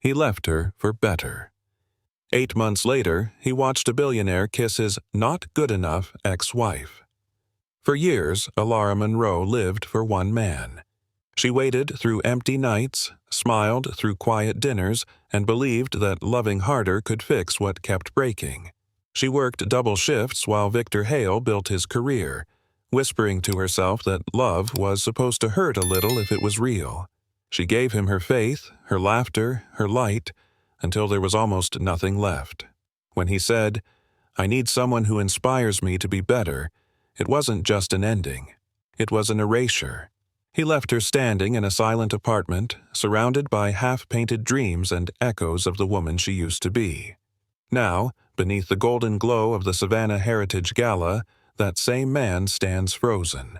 He left her for better. 8 months later, he watched a billionaire kiss his not-good-enough ex-wife. For years, Elara Monroe lived for one man. She waited through empty nights, smiled through quiet dinners, and believed that loving harder could fix what kept breaking. She worked double shifts while Victor Hale built his career, whispering to herself that love was supposed to hurt a little if it was real. She gave him her faith, her laughter, her light, until there was almost nothing left. When he said, "I need someone who inspires me to be better," it wasn't just an ending. It was an erasure. He left her standing in a silent apartment, surrounded by half-painted dreams and echoes of the woman she used to be. Now, beneath the golden glow of the Savannah Heritage Gala, that same man stands frozen.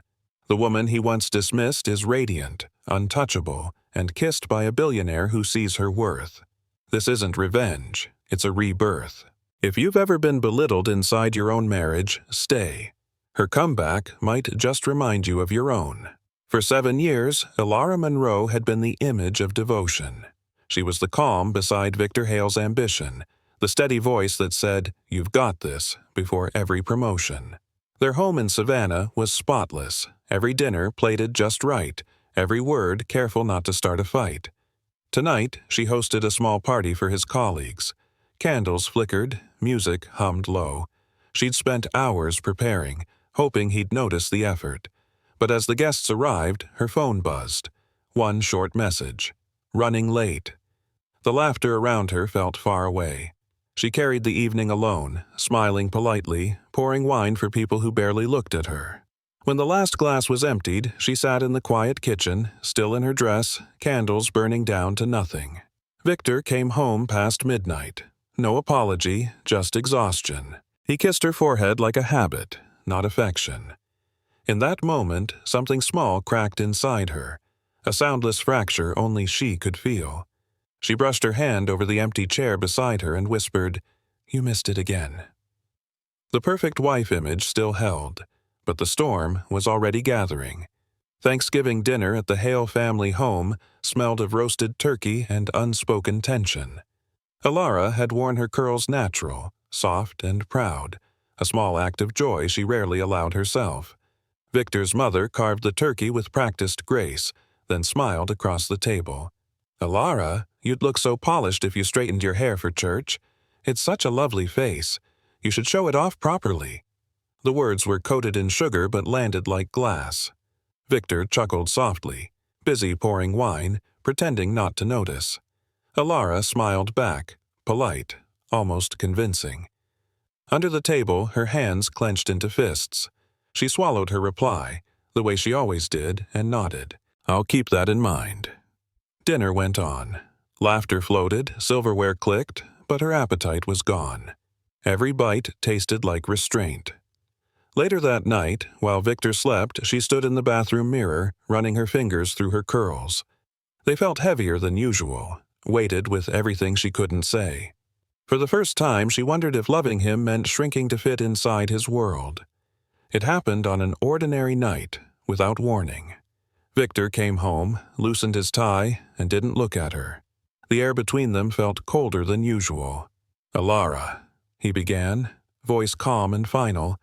The woman he once dismissed is radiant, untouchable, and kissed by a billionaire who sees her worth. This isn't revenge, it's a rebirth. If you've ever been belittled inside your own marriage, stay. Her comeback might just remind you of your own. For 7 years, Elara Monroe had been the image of devotion. She was the calm beside Victor Hale's ambition, the steady voice that said, "You've got this," before every promotion. Their home in Savannah was spotless, every dinner plated just right, every word careful not to start a fight. Tonight, she hosted a small party for his colleagues. Candles flickered, music hummed low. She'd spent hours preparing, hoping he'd notice the effort. But as the guests arrived, her phone buzzed. One short message: "Running late." The laughter around her felt far away. She carried the evening alone, smiling politely, pouring wine for people who barely looked at her. When the last glass was emptied, she sat in the quiet kitchen, still in her dress, candles burning down to nothing. Victor came home past midnight. No apology, just exhaustion. He kissed her forehead like a habit, not affection. In that moment, something small cracked inside her, a soundless fracture only she could feel. She brushed her hand over the empty chair beside her and whispered, "You missed it again." The perfect wife image still held, but the storm was already gathering. Thanksgiving dinner at the Hale family home smelled of roasted turkey and unspoken tension. Elara had worn her curls natural, soft and proud, a small act of joy she rarely allowed herself. Victor's mother carved the turkey with practiced grace, then smiled across the table. "Elara, you'd look so polished if you straightened your hair for church. It's such a lovely face. You should show it off properly." The words were coated in sugar but landed like glass. Victor chuckled softly, busy pouring wine, pretending not to notice. Elara smiled back, polite, almost convincing. Under the table, her hands clenched into fists. She swallowed her reply, the way she always did, and nodded. "I'll keep that in mind." Dinner went on. Laughter floated, silverware clicked, but her appetite was gone. Every bite tasted like restraint. Later that night, while Victor slept, she stood in the bathroom mirror, running her fingers through her curls. They felt heavier than usual, weighted with everything she couldn't say. For the first time, she wondered if loving him meant shrinking to fit inside his world. It happened on an ordinary night, without warning. Victor came home, loosened his tie, and didn't look at her. The air between them felt colder than usual. "Elara," he began, voice calm and final,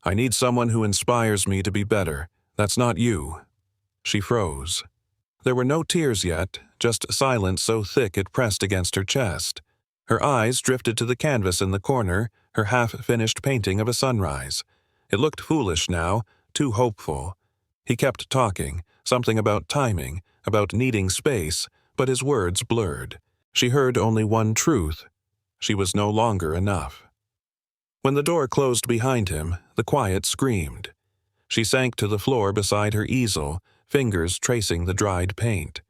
"I need someone who inspires me to be better. That's not you." She froze. There were no tears yet, just silence so thick it pressed against her chest. Her eyes drifted to the canvas in the corner, her half-finished painting of a sunrise. It looked foolish now, too hopeful. He kept talking, something about timing, about needing space, but his words blurred. She heard only one truth. She was no longer enough. When the door closed behind him, the quiet screamed. She sank to the floor beside her easel, fingers tracing the dried paint.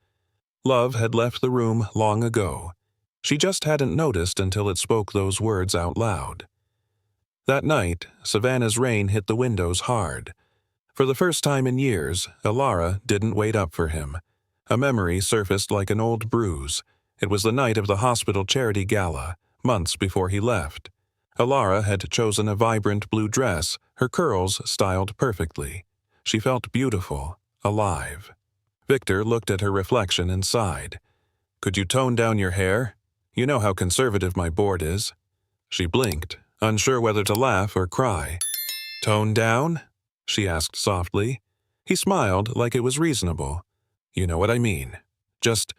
Love had left the room long ago. She just hadn't noticed until it spoke those words out loud. That night, Savannah's rain hit the windows hard. For the first time in years, Elara didn't wait up for him. A memory surfaced like an old bruise. It was the night of the hospital charity gala, months before he left. Elara had chosen a vibrant blue dress, her curls styled perfectly. She felt beautiful, alive. Victor looked at her reflection and sighed. "Could you tone down your hair?" You know how conservative my board is." She blinked, unsure whether to laugh or cry. "Tone down?" she asked softly. He smiled like it was reasonable. "You know what I mean. Just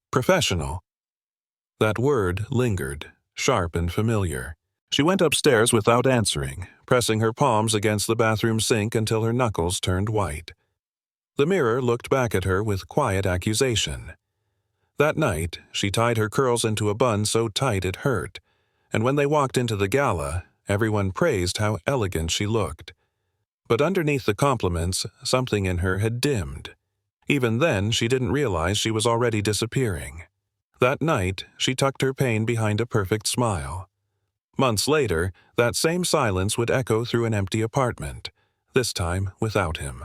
professional." That word lingered, sharp and familiar. She went upstairs without answering, pressing her palms against the bathroom sink until her knuckles turned white. The mirror looked back at her with quiet accusation. That night, she tied her curls into a bun so tight it hurt, and when they walked into the gala, everyone praised how elegant she looked. But underneath the compliments, something in her had dimmed. Even then, she didn't realize she was already disappearing. That night, she tucked her pain behind a perfect smile. Months later, that same silence would echo through an empty apartment, this time without him.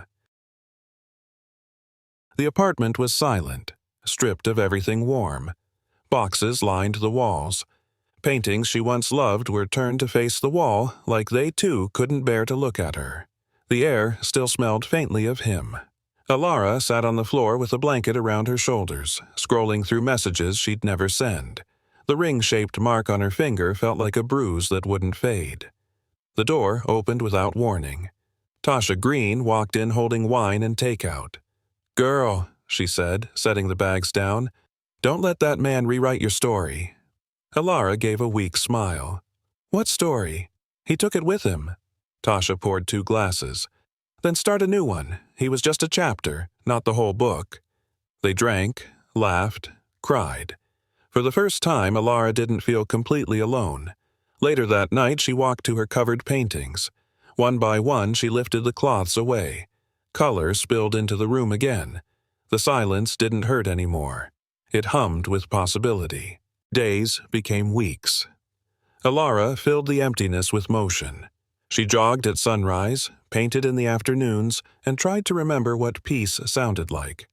The apartment was silent, stripped of everything warm. Boxes lined the walls. Paintings she once loved were turned to face the wall like they too couldn't bear to look at her. The air still smelled faintly of him. Elara sat on the floor with a blanket around her shoulders, scrolling through messages she'd never send. The ring-shaped mark on her finger felt like a bruise that wouldn't fade. The door opened without warning. Tasha Green walked in holding wine and takeout. "Girl," she said, setting the bags down, "don't let that man rewrite your story." Elara gave a weak smile. "What story? He took it with him." Tasha poured 2 glasses. "Then start a new one. He was just a chapter, not the whole book." They drank, laughed, cried. For the first time, Elara didn't feel completely alone. Later that night, she walked to her covered paintings. One by one, she lifted the cloths away. Color spilled into the room again. The silence didn't hurt anymore. It hummed with possibility. Days became weeks. Elara filled the emptiness with motion. She jogged at sunrise, painted in the afternoons, and tried to remember what peace sounded like.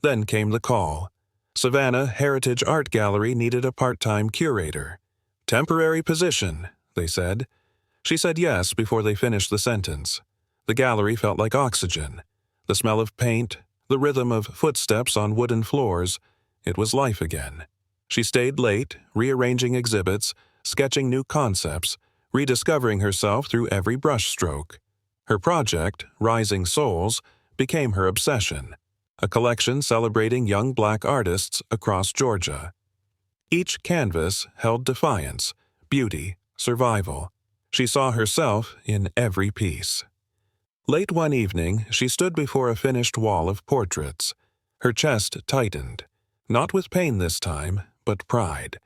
Then came the call. Savannah Heritage Art Gallery needed a part-time curator. "Temporary position," they said. She said yes before they finished the sentence. The gallery felt like oxygen. The smell of paint, the rhythm of footsteps on wooden floors. It was life again. She stayed late, rearranging exhibits, sketching new concepts, rediscovering herself through every brushstroke. Her project, Rising Souls, became her obsession, a collection celebrating young Black artists across Georgia. Each canvas held defiance, beauty, survival. She saw herself in every piece. Late one evening, she stood before a finished wall of portraits. Her chest tightened, not with pain this time, but pride.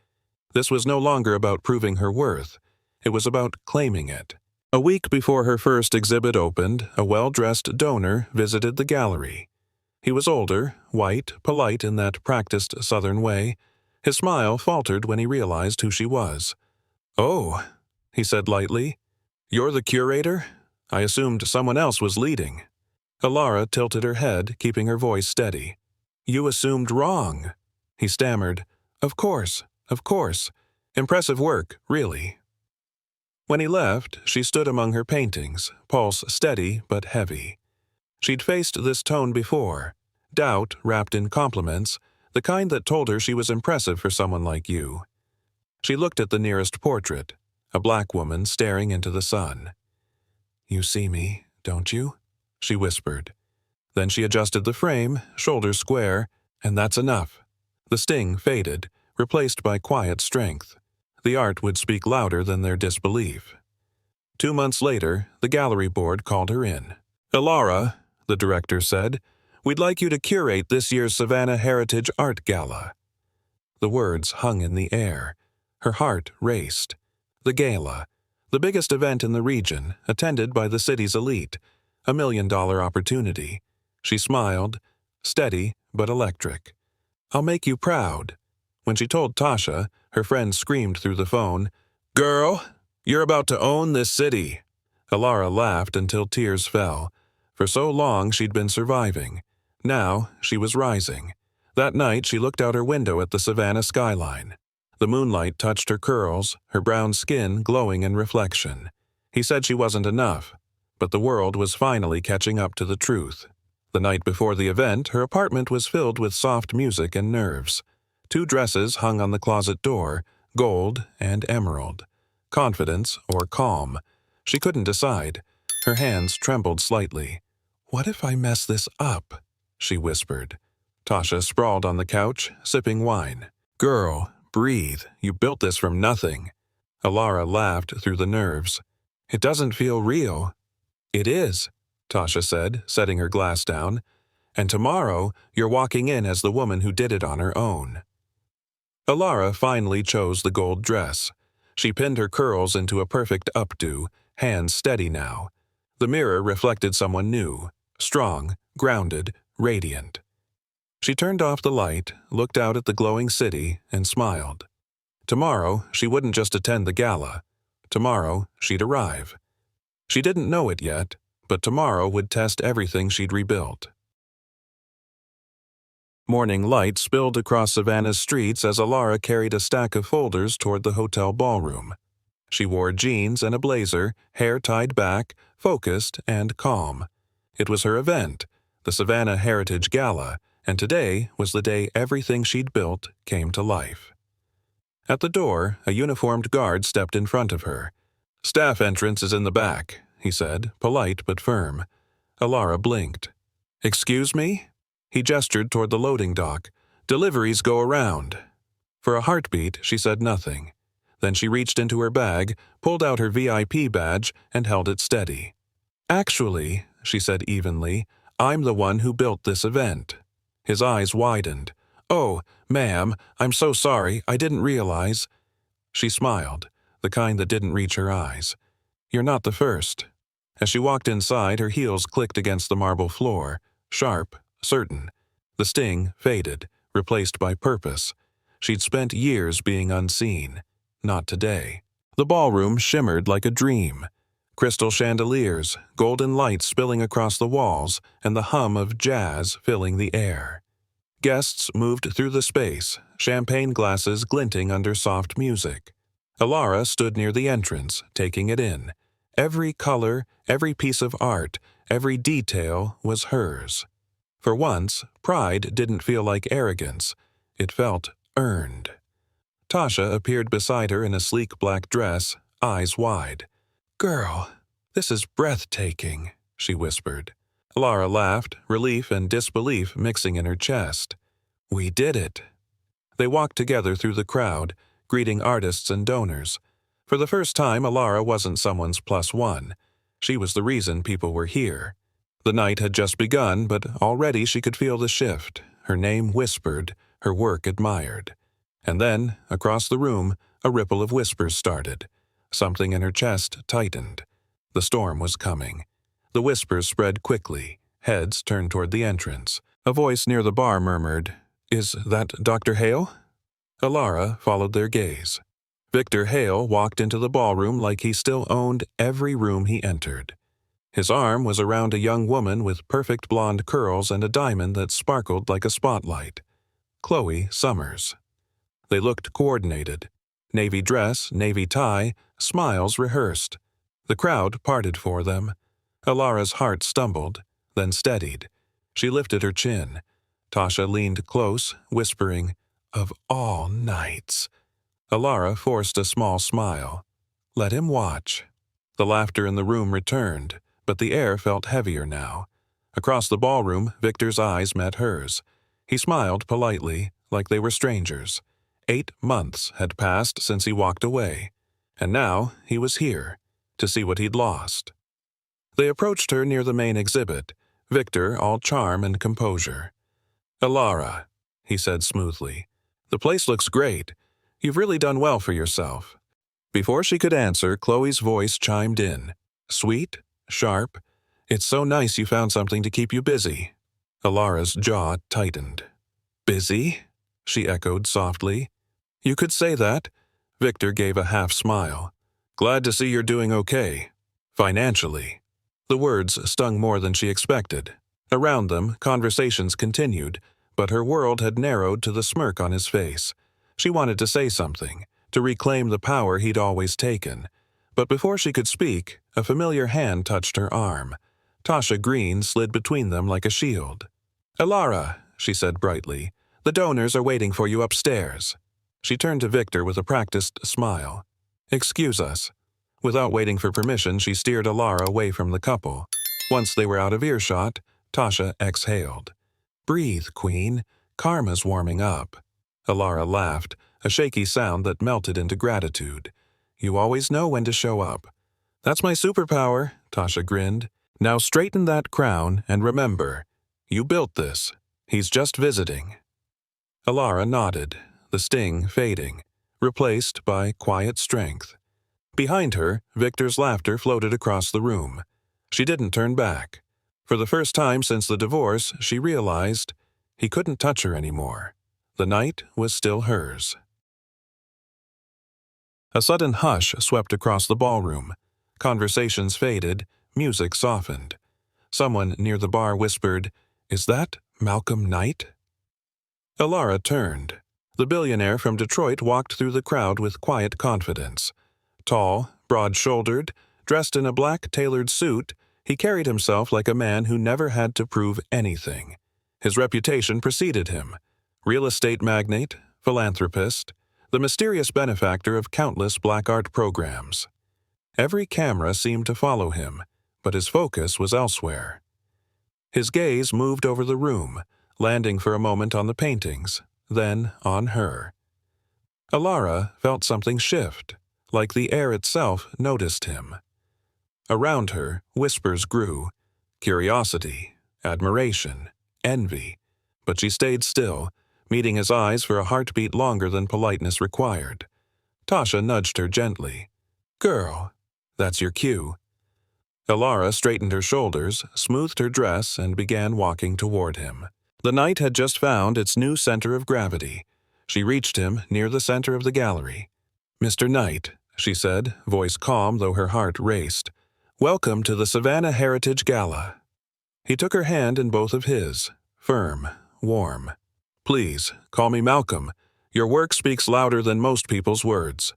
This was no longer about proving her worth. It was about claiming it. A week before her first exhibit opened, a well-dressed donor visited the gallery. He was older, white, polite in that practiced Southern way. His smile faltered when he realized who she was. "Oh," he said lightly. "You're the curator? I assumed someone else was leading." Elara tilted her head, keeping her voice steady. "You assumed wrong." He stammered. Of course. Impressive work, really." When he left, she stood among her paintings, pulse steady but heavy. She'd faced this tone before, doubt wrapped in compliments, the kind that told her she was impressive for someone like you. She looked at the nearest portrait, a Black woman staring into the sun. "You see me, don't you?" she whispered. Then she adjusted the frame, shoulders square, and that's enough. The sting faded, replaced by quiet strength. The art would speak louder than their disbelief. 2 months later, the gallery board called her in. "Elara," the director said, "we'd like you to curate this year's Savannah Heritage Art Gala." The words hung in the air. Her heart raced. The gala, the biggest event in the region, attended by the city's elite, $1 million opportunity. She smiled, steady but electric. "I'll make you proud." When she told Tasha, her friend screamed through the phone, "Girl, you're about to own this city." Elara laughed until tears fell. For so long she'd been surviving. Now she was rising. That night she looked out her window at the Savannah skyline. The moonlight touched her curls, her brown skin glowing in reflection. He said she wasn't enough, but the world was finally catching up to the truth. The night before the event, her apartment was filled with soft music and nerves. 2 dresses hung on the closet door, gold and emerald. Confidence or calm. She couldn't decide. Her hands trembled slightly. "What if I mess this up?" she whispered. Tasha sprawled on the couch, sipping wine. "Girl, breathe. You built this from nothing." Elara laughed through the nerves. "It doesn't feel real." "It is," Tasha said, setting her glass down. "And tomorrow, you're walking in as the woman who did it on her own." Elara finally chose the gold dress. She pinned her curls into a perfect updo, hands steady now. The mirror reflected someone new, strong, grounded, radiant. She turned off the light, looked out at the glowing city, and smiled. Tomorrow, she wouldn't just attend the gala. Tomorrow, she'd arrive. She didn't know it yet, but tomorrow would test everything she'd rebuilt. Morning light spilled across Savannah's streets as Elara carried a stack of folders toward the hotel ballroom. She wore jeans and a blazer, hair tied back, focused and calm. It was her event, the Savannah Heritage Gala, and today was the day everything she'd built came to life. At the door, a uniformed guard stepped in front of her. "Staff entrance is in the back," he said, polite but firm. Elara blinked. "Excuse me?" He gestured toward the loading dock. "Deliveries go around." For a heartbeat, she said nothing. Then she reached into her bag, pulled out her VIP badge, and held it steady. "Actually," she said evenly, "I'm the one who built this event." His eyes widened. "Oh, ma'am, I'm so sorry, I didn't realize." She smiled, the kind that didn't reach her eyes. "You're not the first." As she walked inside, her heels clicked against the marble floor, sharp, certain. The sting faded, replaced by purpose. She'd spent years being unseen. Not today. The ballroom shimmered like a dream. Crystal chandeliers, golden lights spilling across the walls, and the hum of jazz filling the air. Guests moved through the space, champagne glasses glinting under soft music. Elara stood near the entrance, taking it in. Every color, every piece of art, every detail was hers. For once, pride didn't feel like arrogance. It felt earned. Tasha appeared beside her in a sleek black dress, eyes wide. "Girl, this is breathtaking," she whispered. Elara laughed, relief and disbelief mixing in her chest. "We did it." They walked together through the crowd, greeting artists and donors. For the first time, Elara wasn't someone's plus one. She was the reason people were here. The night had just begun, but already she could feel the shift, her name whispered, her work admired. And then, across the room, a ripple of whispers started. Something in her chest tightened. The storm was coming. The whispers spread quickly. Heads turned toward the entrance. A voice near the bar murmured, "Is that Dr. Hale?" Elara followed their gaze. Victor Hale walked into the ballroom like he still owned every room he entered. His arm was around a young woman with perfect blonde curls and a diamond that sparkled like a spotlight. Chloe Summers. They looked coordinated. Navy dress, navy tie, smiles rehearsed. The crowd parted for them. Elara's heart stumbled, then steadied. She lifted her chin. Tasha leaned close, whispering, "Of all nights." Elara forced a small smile. "Let him watch." The laughter in the room returned, but the air felt heavier now. Across the ballroom, Victor's eyes met hers. He smiled politely, like they were strangers. 8 months had passed since he walked away, and now he was here, to see what he'd lost. They approached her near the main exhibit, Victor all charm and composure. "Elara," he said smoothly, "the place looks great. You've really done well for yourself." Before she could answer, Chloe's voice chimed in. Sweet, sharp. "It's so nice you found something to keep you busy." Elara's jaw tightened. "Busy?" she echoed softly. "You could say that." Victor gave a half smile. "Glad to see you're doing okay. Financially." The words stung more than she expected. Around them, conversations continued, but her world had narrowed to the smirk on his face. She wanted to say something, to reclaim the power he'd always taken. But before she could speak, a familiar hand touched her arm. Tasha Green slid between them like a shield. "Elara," she said brightly, The donors are waiting for you upstairs." She turned to Victor with a practiced smile. "Excuse us." Without waiting for permission, she steered Elara away from the couple. Once they were out of earshot, Tasha exhaled. "Breathe, Queen. Karma's warming up." Elara laughed, a shaky sound that melted into gratitude. "You always know when to show up." "That's my superpower," Tasha grinned. "Now straighten that crown and remember, you built this. He's just visiting." Elara nodded, the sting fading, replaced by quiet strength. Behind her, Victor's laughter floated across the room. She didn't turn back. For the first time since the divorce, she realized he couldn't touch her anymore. The night was still hers. A sudden hush swept across the ballroom. Conversations faded, music softened. Someone near the bar whispered, "Is that Malcolm Knight?" Elara turned. The billionaire from Detroit walked through the crowd with quiet confidence. Tall, broad-shouldered, dressed in a black tailored suit, he carried himself like a man who never had to prove anything. His reputation preceded him. Real estate magnate, philanthropist, the mysterious benefactor of countless black art programs. Every camera seemed to follow him, but his focus was elsewhere. His gaze moved over the room, landing for a moment on the paintings, then on her. Elara felt something shift, like the air itself noticed him. Around her, whispers grew, curiosity, admiration, envy, but she stayed still, meeting his eyes for a heartbeat longer than politeness required. Tasha nudged her gently. "Girl, that's your cue." Elara straightened her shoulders, smoothed her dress, and began walking toward him. The night had just found its new center of gravity. She reached him near the center of the gallery. "Mr. Knight," she said, voice calm though her heart raced, "welcome to the Savannah Heritage Gala." He took her hand in both of his, firm, warm. "Please, call me Malcolm. Your work speaks louder than most people's words."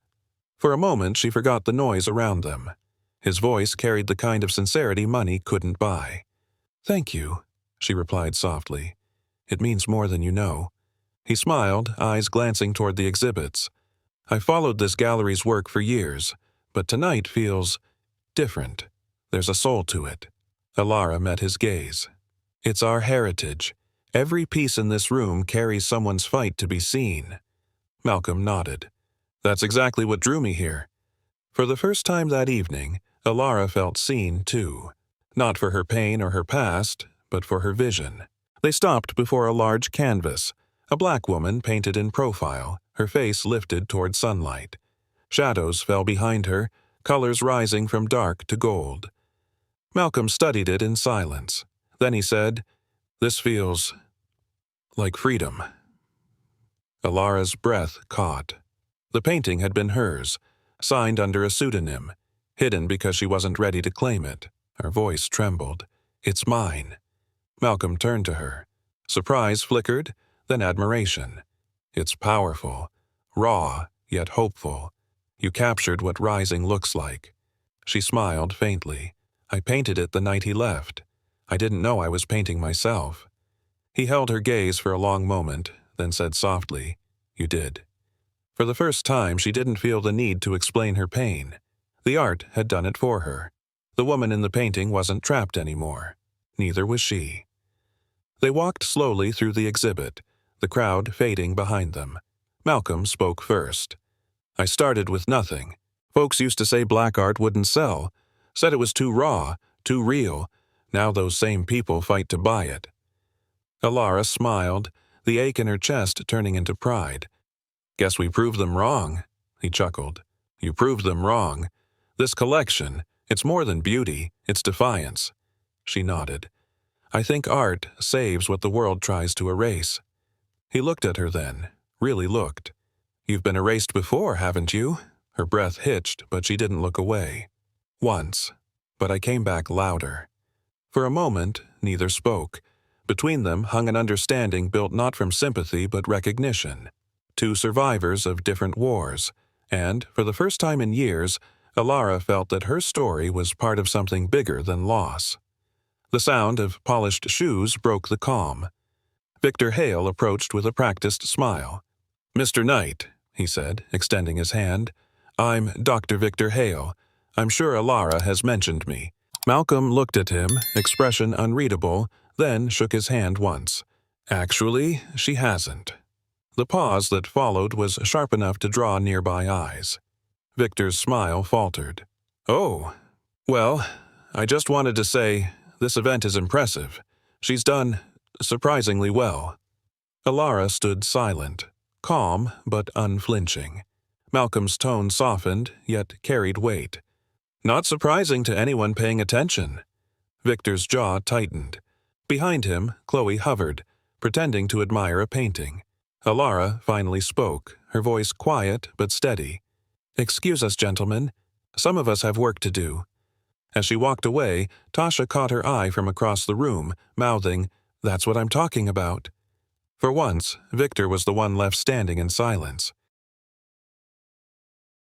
For a moment she forgot the noise around them. His voice carried the kind of sincerity money couldn't buy. "Thank you," she replied softly. "It means more than you know." He smiled, eyes glancing toward the exhibits. "I followed this gallery's work for years, but tonight feels different. There's a soul to it." Elara met his gaze. "It's our heritage. Every piece in this room carries someone's fight to be seen." Malcolm nodded. "That's exactly what drew me here." For the first time that evening, Elara felt seen, too. Not for her pain or her past, but for her vision. They stopped before a large canvas, a black woman painted in profile, her face lifted toward sunlight. Shadows fell behind her, colors rising from dark to gold. Malcolm studied it in silence. Then he said, "This feels like freedom." Elara's breath caught. The painting had been hers, signed under a pseudonym, hidden because she wasn't ready to claim it. Her voice trembled. "It's mine." Malcolm turned to her. Surprise flickered, then admiration. "It's powerful, raw, yet hopeful. You captured what rising looks like." She smiled faintly. "I painted it the night he left. I didn't know I was painting myself." He held her gaze for a long moment, then said softly, "You did." For the first time, she didn't feel the need to explain her pain. The art had done it for her. The woman in the painting wasn't trapped anymore. Neither was she. They walked slowly through the exhibit, the crowd fading behind them. Malcolm spoke first. "I started with nothing. Folks used to say black art wouldn't sell, said it was too raw, too real. Now those same people fight to buy it." Elara smiled, the ache in her chest turning into pride. "Guess we proved them wrong," he chuckled. "You proved them wrong. This collection, it's more than beauty, it's defiance." She nodded. "I think art saves what the world tries to erase." He looked at her then, really looked. "You've been erased before, haven't you?" Her breath hitched, but she didn't look away. "Once, but I came back louder." For a moment, neither spoke. Between them hung an understanding built not from sympathy but recognition. Two survivors of different wars, and, for the first time in years, Elara felt that her story was part of something bigger than loss. The sound of polished shoes broke the calm. Victor Hale approached with a practiced smile. "Mr. Knight," he said, extending his hand. "I'm Dr. Victor Hale. I'm sure Elara has mentioned me." Malcolm looked at him, expression unreadable, then shook his hand once. "Actually, she hasn't." The pause that followed was sharp enough to draw nearby eyes. Victor's smile faltered. "Oh, well, I just wanted to say this event is impressive. She's done surprisingly well." Elara stood silent, calm but unflinching. Malcolm's tone softened, yet carried weight. "Not surprising to anyone paying attention." Victor's jaw tightened. Behind him, Chloe hovered, pretending to admire a painting. Elara finally spoke, her voice quiet but steady. "Excuse us, gentlemen. Some of us have work to do." As she walked away, Tasha caught her eye from across the room, mouthing, "That's what I'm talking about." For once, Victor was the one left standing in silence.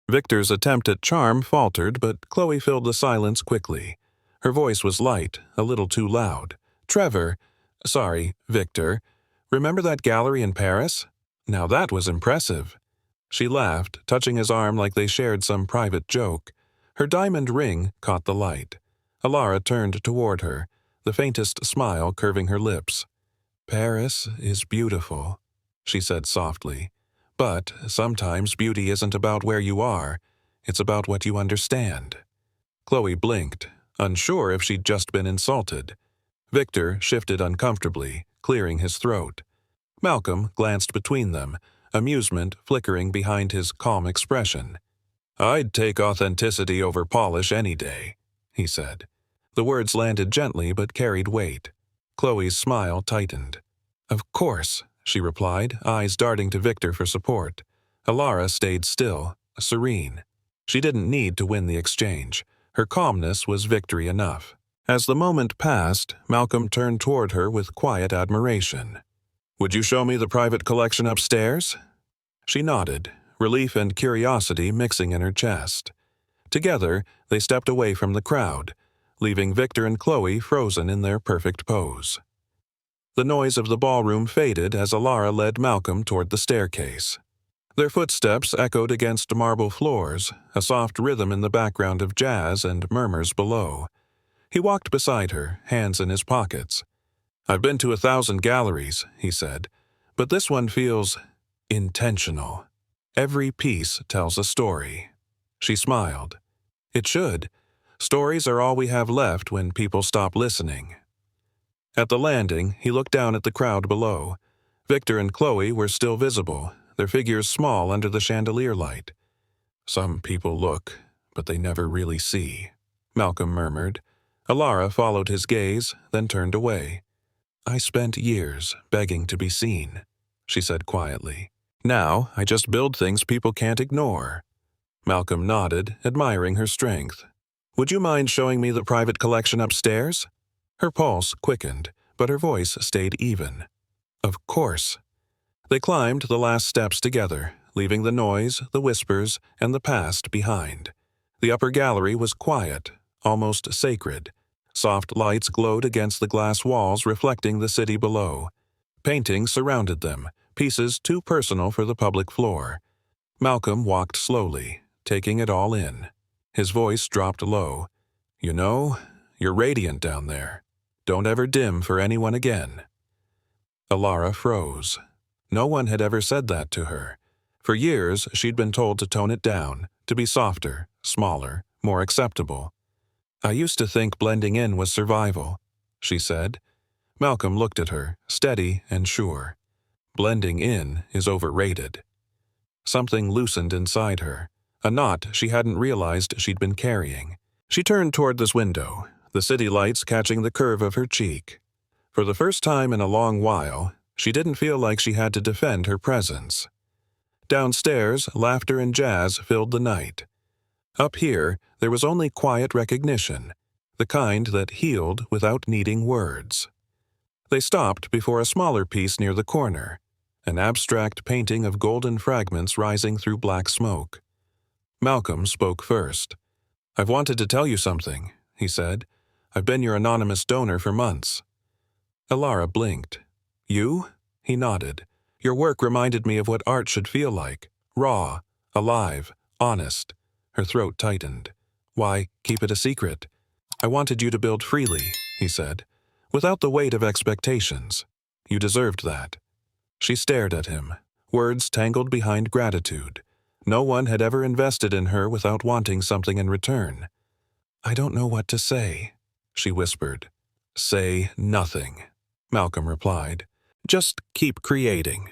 Victor's attempt at charm faltered, but Chloe filled the silence quickly. Her voice was light, a little too loud. Victor, remember that gallery in Paris? Now that was impressive." She laughed, touching his arm like they shared some private joke. Her diamond ring caught the light. Elara turned toward her, the faintest smile curving her lips. "Paris is beautiful," she said softly. "But sometimes beauty isn't about where you are, it's about what you understand." Chloe blinked, unsure if she'd just been insulted. Victor shifted uncomfortably, clearing his throat. Malcolm glanced between them, amusement flickering behind his calm expression. "I'd take authenticity over polish any day," he said. The words landed gently but carried weight. Chloe's smile tightened. "Of course," she replied, eyes darting to Victor for support. Elara stayed still, serene. She didn't need to win the exchange. Her calmness was victory enough. As the moment passed, Malcolm turned toward her with quiet admiration. "Would you show me the private collection upstairs?" She nodded, relief and curiosity mixing in her chest. Together, they stepped away from the crowd, leaving Victor and Chloe frozen in their perfect pose. The noise of the ballroom faded as Elara led Malcolm toward the staircase. Their footsteps echoed against marble floors, a soft rhythm in the background of jazz and murmurs below. He walked beside her, hands in his pockets. "I've been to 1,000 galleries," he said, "but this one feels intentional. Every piece tells a story." She smiled. "It should. Stories are all we have left when people stop listening." At the landing, he looked down at the crowd below. Victor and Chloe were still visible, their figures small under the chandelier light. "Some people look, but they never really see," Malcolm murmured. Elara followed his gaze, then turned away. "I spent years begging to be seen," she said quietly. "Now I just build things people can't ignore." Malcolm nodded, admiring her strength. "Would you mind showing me the private collection upstairs?" Her pulse quickened, but her voice stayed even. "Of course." They climbed the last steps together, leaving the noise, the whispers, and the past behind. The upper gallery was quiet, almost sacred. Soft lights glowed against the glass walls reflecting the city below. Paintings surrounded them, pieces too personal for the public floor. Malcolm walked slowly, taking it all in. His voice dropped low. "You know, you're radiant down there. Don't ever dim for anyone again." Elara froze. No one had ever said that to her. For years, she'd been told to tone it down, to be softer, smaller, more acceptable. "I used to think blending in was survival," she said. Malcolm looked at her, steady and sure. "Blending in is overrated." Something loosened inside her, a knot she hadn't realized she'd been carrying. She turned toward this window, the city lights catching the curve of her cheek. For the first time in a long while, she didn't feel like she had to defend her presence. Downstairs, laughter and jazz filled the night. Up here, there was only quiet recognition, the kind that healed without needing words. They stopped before a smaller piece near the corner, an abstract painting of golden fragments rising through black smoke. Malcolm spoke first. "I've wanted to tell you something," he said. "I've been your anonymous donor for months." Elara blinked. "You?" He nodded. Your work reminded me of what art should feel like. Raw, alive, honest. Her throat tightened. Why, keep it a secret? I wanted you to build freely, he said, without the weight of expectations. You deserved that. She stared at him, words tangled behind gratitude. No one had ever invested in her without wanting something in return. I don't know what to say, she whispered. Say nothing, Malcolm replied. Just keep creating.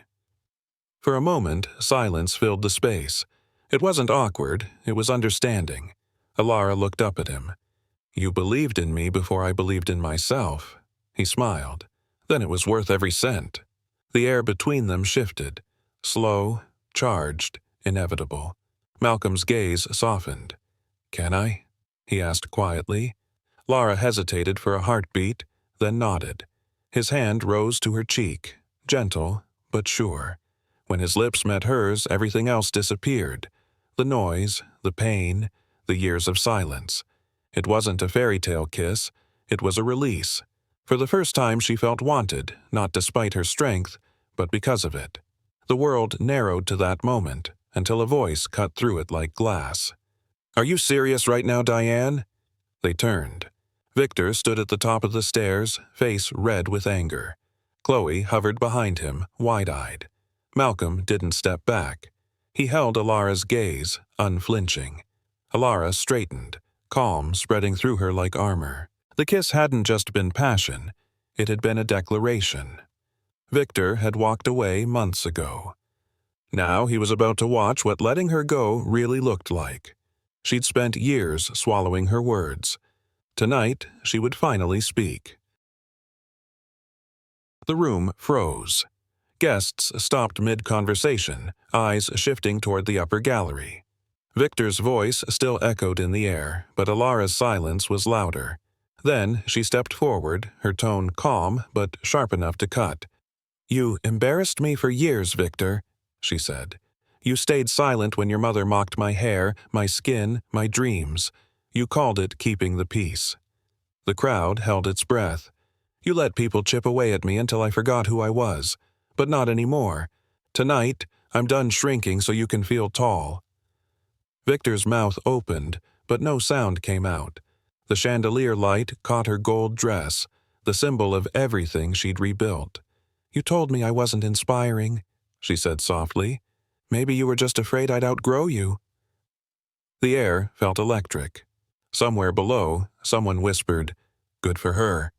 For a moment, silence filled the space. It wasn't awkward, it was understanding. Elara looked up at him. You believed in me before I believed in myself. He smiled. Then it was worth every cent. The air between them shifted. Slow, charged, inevitable. Malcolm's gaze softened. Can I? He asked quietly. Lara hesitated for a heartbeat, then nodded. His hand rose to her cheek, gentle but sure. When his lips met hers, everything else disappeared. The noise, the pain, the years of silence. It wasn't a fairy tale kiss, it was a release. For the first time she felt wanted, not despite her strength, but because of it. The world narrowed to that moment, until a voice cut through it like glass. Are you serious right now, Diane? They turned. Victor stood at the top of the stairs, face red with anger. Chloe hovered behind him, wide-eyed. Malcolm didn't step back. He held Elara's gaze, unflinching. Elara straightened, calm spreading through her like armor. The kiss hadn't just been passion, it had been a declaration. Victor had walked away months ago. Now he was about to watch what letting her go really looked like. She'd spent years swallowing her words. Tonight, she would finally speak. The room froze. Guests stopped mid-conversation, eyes shifting toward the upper gallery. Victor's voice still echoed in the air, but Elara's silence was louder. Then she stepped forward, her tone calm but sharp enough to cut. You embarrassed me for years, Victor, she said. You stayed silent when your mother mocked my hair, my skin, my dreams. You called it keeping the peace. The crowd held its breath. You let people chip away at me until I forgot who I was. But not anymore. Tonight, I'm done shrinking so you can feel tall. Victor's mouth opened, but no sound came out. The chandelier light caught her gold dress, the symbol of everything she'd rebuilt. You told me I wasn't inspiring, she said softly. Maybe you were just afraid I'd outgrow you. The air felt electric. Somewhere below, someone whispered, Good for her.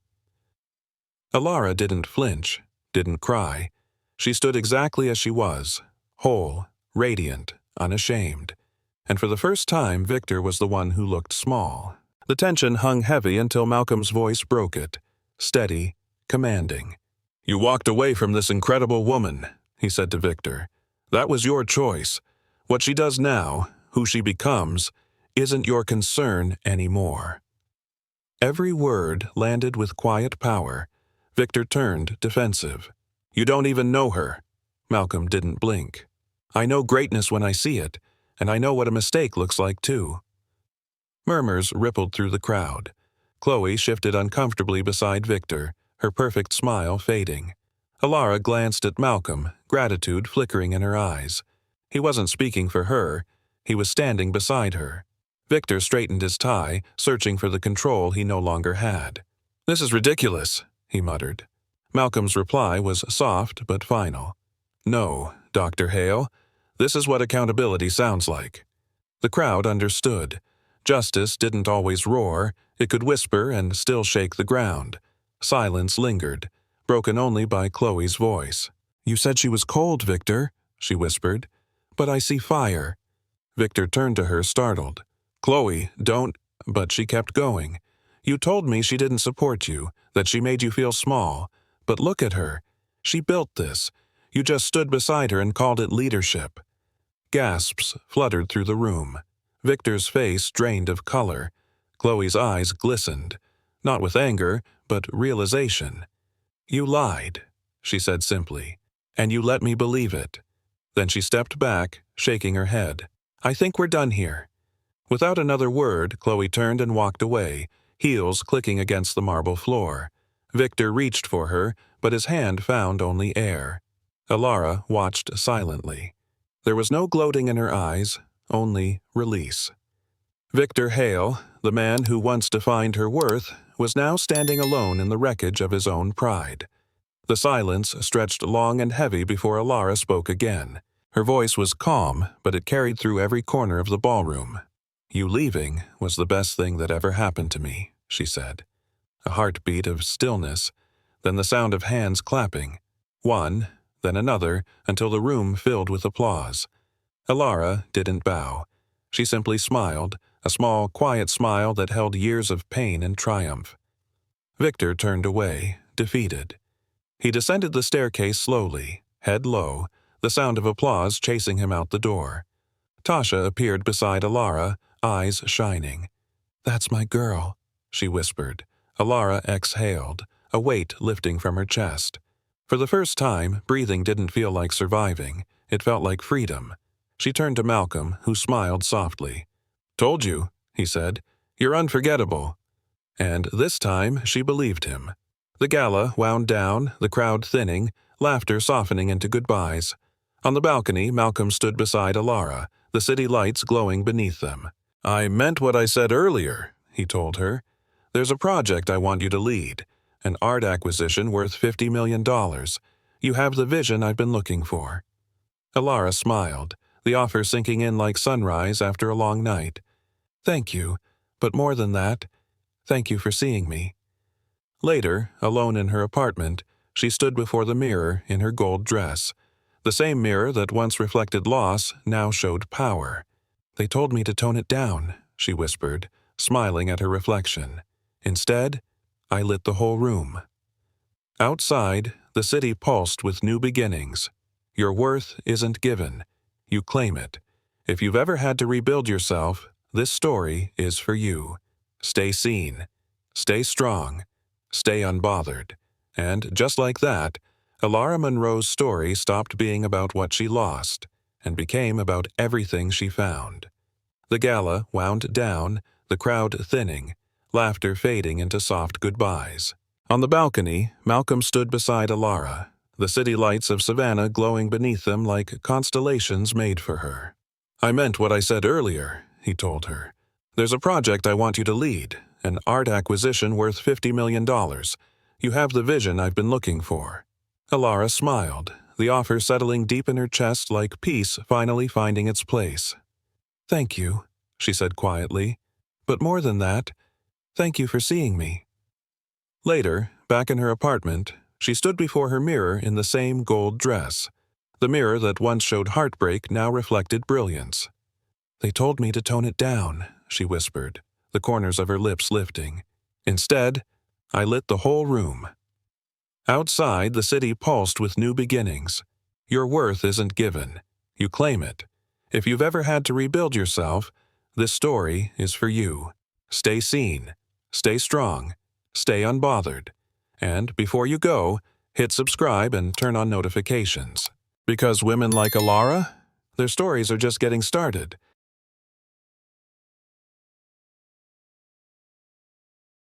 Elara didn't flinch, didn't cry. She stood exactly as she was, whole, radiant, unashamed. And for the first time, Victor was the one who looked small. The tension hung heavy until Malcolm's voice broke it, steady, commanding. You walked away from this incredible woman, he said to Victor. That was your choice. What she does now, who she becomes, isn't your concern anymore. Every word landed with quiet power. Victor turned defensive. You don't even know her. Malcolm didn't blink. I know greatness when I see it, and I know what a mistake looks like too. Murmurs rippled through the crowd. Chloe shifted uncomfortably beside Victor, her perfect smile fading. Elara glanced at Malcolm, gratitude flickering in her eyes. He wasn't speaking for her. He was standing beside her. Victor straightened his tie, searching for the control he no longer had. This is ridiculous, he muttered. Malcolm's reply was soft but final. No, Dr. Hale. This is what accountability sounds like. The crowd understood. Justice didn't always roar. It could whisper and still shake the ground. Silence lingered, broken only by Chloe's voice. You said she was cold, Victor, she whispered. But I see fire. Victor turned to her, startled. Chloe, don't... But she kept going. You told me she didn't support you, that she made you feel small. But look at her. She built this. You just stood beside her and called it leadership. Gasps fluttered through the room. Victor's face drained of color. Chloe's eyes glistened, not with anger, but realization. You lied, she said simply, and you let me believe it. Then she stepped back, shaking her head. I think we're done here. Without another word, Chloe turned and walked away, heels clicking against the marble floor. Victor reached for her, but his hand found only air. Elara watched silently. There was no gloating in her eyes, only release. Victor Hale, the man who once defined her worth, was now standing alone in the wreckage of his own pride. The silence stretched long and heavy before Elara spoke again. Her voice was calm, but it carried through every corner of the ballroom. "You leaving was the best thing that ever happened to me," she said. A heartbeat of stillness, then the sound of hands clapping. One, then another, until the room filled with applause. Elara didn't bow. She simply smiled, a small, quiet smile that held years of pain and triumph. Victor turned away, defeated. He descended the staircase slowly, head low, the sound of applause chasing him out the door. Tasha appeared beside Elara, eyes shining. "That's my girl," she whispered. Elara exhaled, a weight lifting from her chest. For the first time, breathing didn't feel like surviving. It felt like freedom. She turned to Malcolm, who smiled softly. "Told you," he said. "You're unforgettable." And this time she believed him. The gala wound down, the crowd thinning, laughter softening into goodbyes. On the balcony, Malcolm stood beside Elara, the city lights glowing beneath them. "I meant what I said earlier," he told her. "There's a project I want you to lead, an art acquisition worth $50 million. You have the vision I've been looking for." Elara smiled, the offer sinking in like sunrise after a long night. "Thank you, but more than that, thank you for seeing me." Later, alone in her apartment, she stood before the mirror in her gold dress. The same mirror that once reflected loss now showed power. "They told me to tone it down," she whispered, smiling at her reflection. "Instead, I lit the whole room." Outside, the city pulsed with new beginnings. Your worth isn't given. You claim it. If you've ever had to rebuild yourself, this story is for you. Stay seen. Stay strong. Stay unbothered. And just like that, Elara Monroe's story stopped being about what she lost and became about everything she found. The gala wound down, the crowd thinning, laughter fading into soft goodbyes. On the balcony, Malcolm stood beside Elara, the city lights of Savannah glowing beneath them like constellations made for her. "I meant what I said earlier," he told her. "There's a project I want you to lead, an art acquisition worth $50 million. You have the vision I've been looking for." Elara smiled, the offer settling deep in her chest like peace finally finding its place. "Thank you," she said quietly. "But more than that, thank you for seeing me." Later, back in her apartment, she stood before her mirror in the same gold dress. The mirror that once showed heartbreak now reflected brilliance. "They told me to tone it down," she whispered, the corners of her lips lifting. "Instead, I lit the whole room." Outside, the city pulsed with new beginnings. Your worth isn't given. You claim it. If you've ever had to rebuild yourself, this story is for you. Stay seen. Stay strong. Stay unbothered. And before you go, hit subscribe and turn on notifications. Because women like Elara, their stories are just getting started.